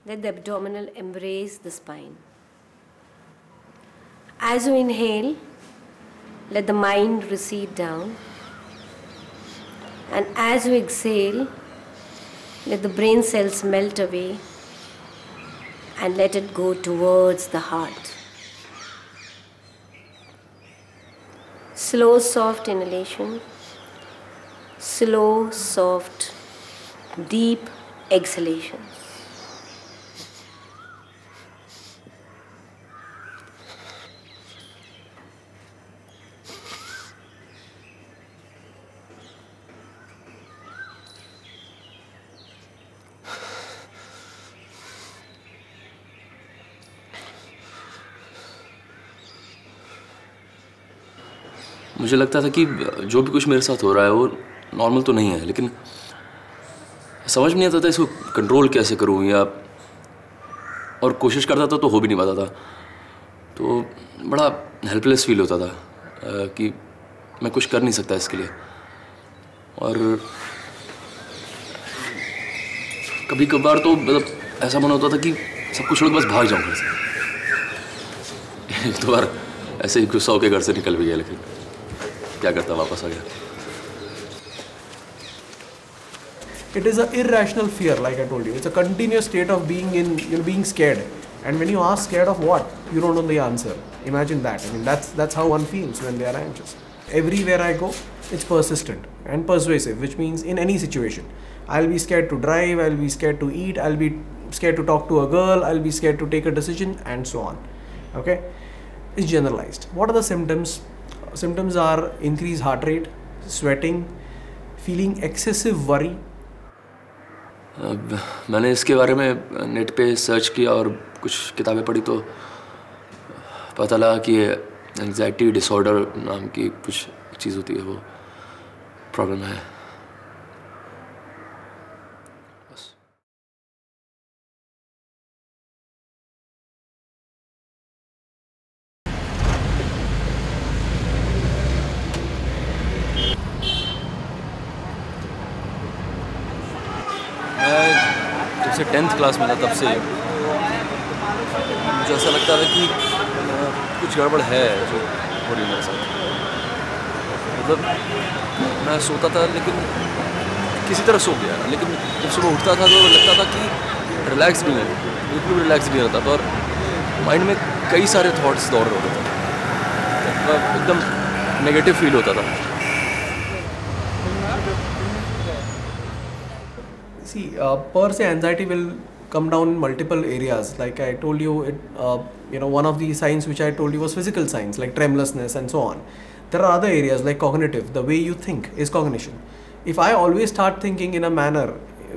Let the abdominal embrace the spine. As you inhale, let the mind recede down. And as you exhale, let the brain cells melt away and let it go towards the heart. Slow, soft inhalation. Slow, soft, deep exhalation. मुझे लगता था कि जो भी कुछ मेरे साथ हो रहा है वो नॉर्मल तो नहीं है, लेकिन समझ नहीं आता था इसको कंट्रोल कैसे करूँ, या और कोशिश करता था तो हो भी नहीं पाता था। तो बड़ा हेल्पलेस फील होता था कि मैं कुछ कर नहीं सकता इसके लिए। और कभी कभार तो मतलब ऐसा मन होता था कि सब कुछ छोड़ के बस भाग जाऊँ घर से। एक दो बार ऐसे ही गुस्सा होकर घर से निकल भी गया, लेकिन क्या करता, वापस आ गया। It is an irrational fear, like I told you. It's a continuous state of being in, being scared. And when you ask scared of what, you don't know the answer. Imagine that. I mean, that's how one feels when they are anxious. Everywhere I go, it's persistent and persuasive, which means in any situation. I'll be scared to drive, I'll be scared to eat, I'll be scared to talk to a girl, I'll be scared to take a decision, and so on. Okay? It's generalized. What are the symptoms? Symptoms are increased heart rate, sweating, feeling excessive worry. मैंने इसके बारे में net पे search किया और कुछ किताबें पढ़ी तो पता लगा कि एंग्जाइटी डिसऑर्डर नाम की कुछ चीज़ होती है, वो प्रॉब्लम है। जब से 10th क्लास में था तब से मुझे ऐसा लगता था कि कुछ गड़बड़ है जो हो रही है मेरे साथ। मतलब मैं सोता था लेकिन किसी तरह सो गया, लेकिन जब सुबह उठता था तो लगता था कि रिलैक्स भी नहीं, बिल्कुल भी रिलैक्स नहीं रहता था और माइंड में कई सारे थॉट्स दौड़ रहे होते थे, एकदम नेगेटिव फील होता था। See, per se anxiety will come down in multiple areas. Like I told you, one of the signs which I told you was physical signs like tremulousness and so on. There are other areas like cognitive. The way you think is cognition. If I always start thinking in a manner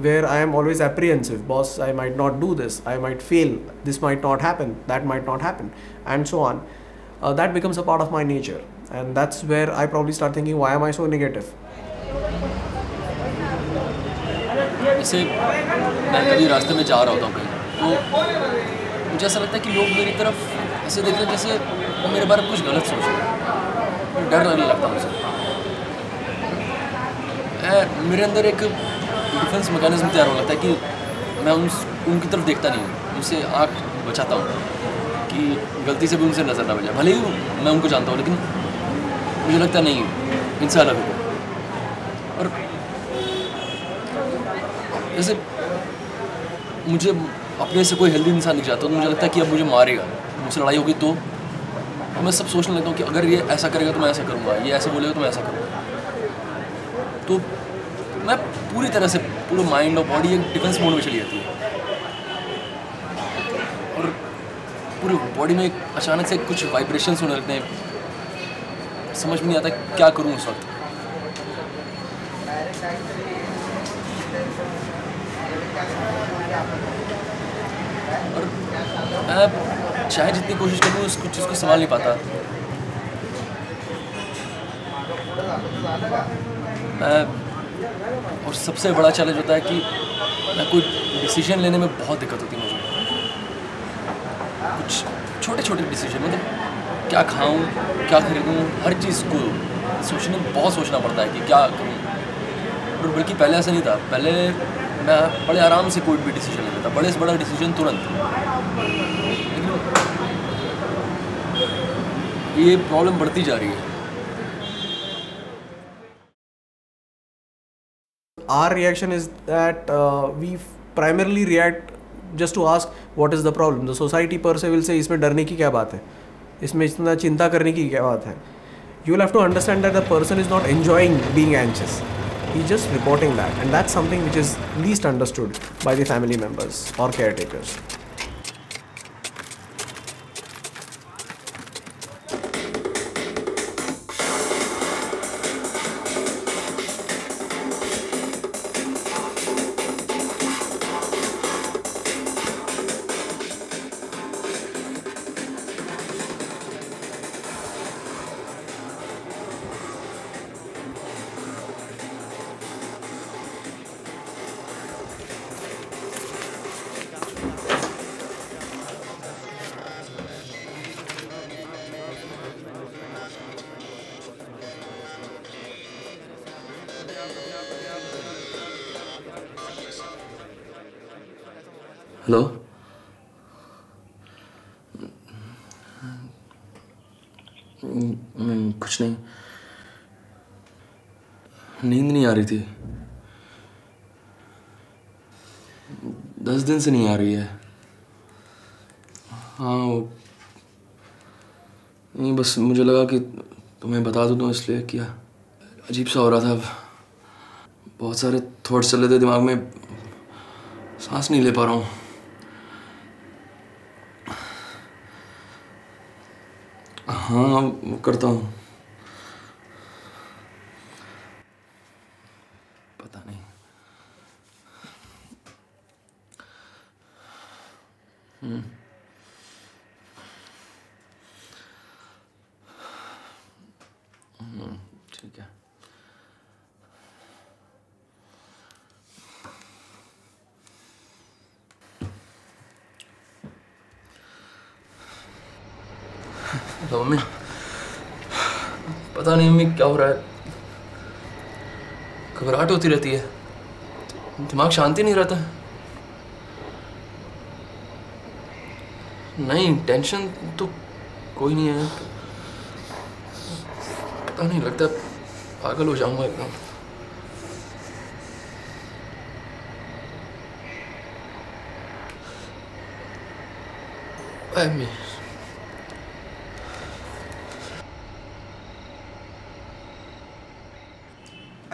where I am always apprehensive, boss, I might not do this, I might fail, this might not happen, that might not happen, and so on, that becomes a part of my nature. And that's where I probably start thinking, why am I so negative? जैसे मैं कभी रास्ते में जा रहा होता हूँ कहीं, तो मुझे ऐसा लगता है कि लोग मेरी तरफ ऐसे देख रहे हैं जैसे वो मेरे बारे में कुछ गलत सोच रहे हैं। डर लगने लगता है मुझे। मेरे अंदर एक डिफेंस मैकेनिज्म तैयार हो लगता है कि मैं उनकी तरफ देखता नहीं हूँ, उनसे आँख बचाता हूँ कि गलती से भी उनसे नज़र ना बजाए। भले ही मैं उनको जानता हूँ, लेकिन मुझे लगता नहीं इनसे अलग होगा। और जैसे मुझे अपने से कोई हेल्दी इंसान दिख जाता है तो मुझे लगता है कि अब मुझे मारेगा, मुझसे लड़ाई होगी तो मैं सब सोचने लगता हूँ कि अगर ये ऐसा करेगा तो मैं ऐसा करूँगा, ये ऐसा बोलेगा तो मैं ऐसा करूँगा। तो मैं पूरी तरह से पूरा माइंड और बॉडी एक डिफेंस मोड में चली जाती है और पूरी बॉडी में अचानक से कुछ वाइब्रेशंस होने लगते हैं। समझ में नहीं आता क्या करूँ उस वक्त। और मैं चाहे जितनी कोशिश करूँ उस कुछ चीज़ को संभाल नहीं पाता। और सबसे बड़ा चैलेंज होता है कि मैं कोई डिसीजन लेने में बहुत दिक्कत होती है मुझे। कुछ छोटे छोटे डिसीजन, मतलब क्या खाऊं, क्या खरीदूं, हर चीज़ को सोचने में बहुत सोचना पड़ता है कि क्या करूं। और बल्कि पहले ऐसा नहीं था, पहले मैं बड़े आराम से कोई भी डिसीजन ले लेता, बड़े से बड़ा डिसीजन तुरंत। लेकिन ये प्रॉब्लम बढ़ती जा रही है। Our reaction is that we primarily react just to ask what is the problem. The society per se will say इसमें डरने की क्या बात है, इसमें इतना चिंता करने की क्या बात है. You will have to understand that the person is not enjoying being anxious. He's just reporting that, and that's something which is least understood by the family members or caretakers. Hello, कुछ नहीं, नींद नहीं आ रही थी, 10 दिन से नहीं आ रही है। हाँ, नहीं, बस मुझे लगा कि तुम्हें बता दूँ तो इसलिए किया। अजीब सा हो रहा था, बहुत सारे थॉट्स चल रहे थे दिमाग में, सांस नहीं ले पा रहा हूँ। हाँ, वो करता हूँ, पता नहीं। ठीक है। तो मम्मी, पता नहीं मम्मी क्या हो रहा है, घबराहट होती रहती है, दिमाग शांति नहीं रहता। नहीं, टेंशन तो कोई नहीं है, पता नहीं, लगता पागल हो जाऊंगा एकदम। Mummy,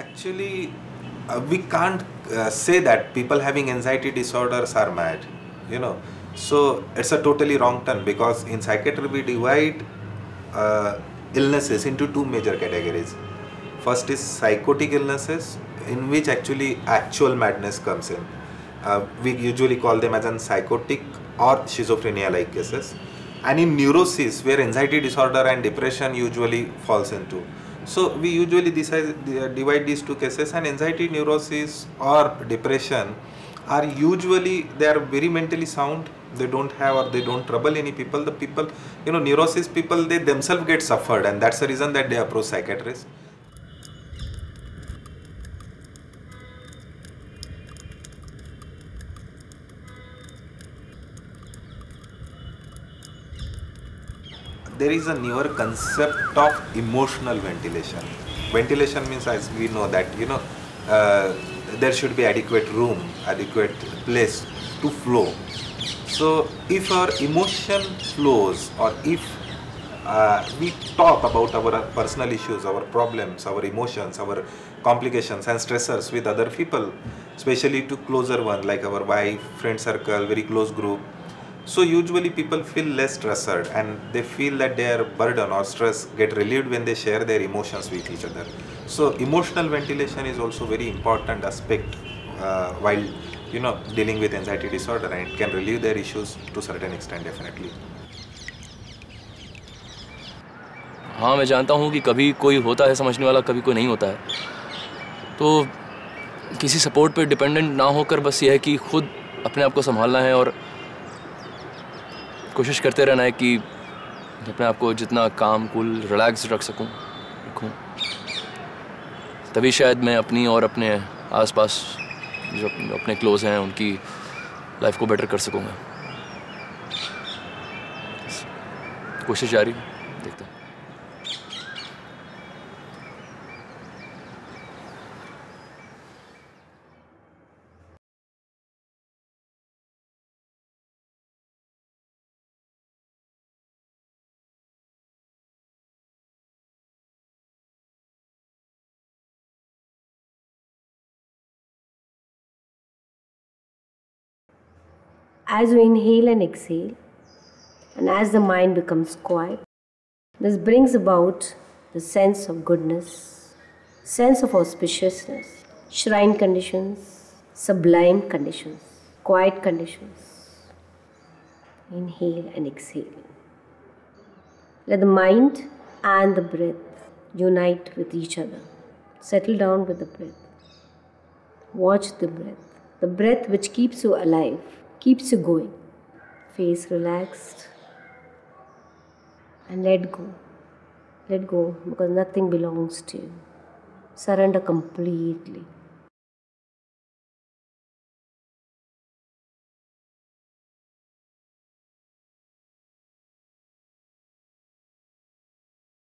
Actually, we can't say that people having anxiety disorders are mad, you know. So it's a totally wrong term, because in psychiatry we divide illnesses into two major categories. First is psychotic illnesses, in which actually actual madness comes in. We usually call them as an psychotic or schizophrenia-like cases. And in neurosis, where anxiety disorder and depression usually falls into. So we usually divide these two cases, and anxiety, neurosis or depression are usually, they are very mentally sound, they don't have or they don't trouble any people. The people, you know, neurosis people, they themselves get suffered, and that's the reason that they approach psychiatrists. There is a newer concept of emotional ventilation. Ventilation means, as we know that, you know, there should be adequate room, adequate place to flow. So if our emotion flows, or if we talk about our personal issues, our problems, our emotions, our complications and stressors with other people, especially to closer one like our wife, friend circle, very close group, so usually people feel less stressed, and they feel that their burden or stress get relieved when they share their emotions with each other. So emotional ventilation is also very important aspect while dealing with anxiety disorder, and it can relieve their issues to a certain extent, definitely. हाँ, मैं जानता हूँ कि कभी कोई होता है समझने वाला, कभी कोई नहीं होता है, तो किसी सपोर्ट पे डिपेंडेंट ना होकर बस ये है कि खुद अपने आप को संभालना है और कोशिश करते रहना है कि अपने आप को जितना काम कूल रिलैक्स रखूँ, तभी शायद मैं अपनी और अपने आसपास जो अपने क्लोज हैं उनकी लाइफ को बेटर कर सकूँगा। कोशिश जारी है, देखते हैं। As you inhale and exhale, and as the mind becomes quiet, this brings about the sense of goodness, sense of auspiciousness, shrine conditions, sublime conditions, quiet conditions. Inhale and exhale. Let the mind and the breath unite with each other. Settle down with the breath. Watch the breath which keeps you alive, keeps you going. Face relaxed and let go. Let go because nothing belongs to you. Surrender completely.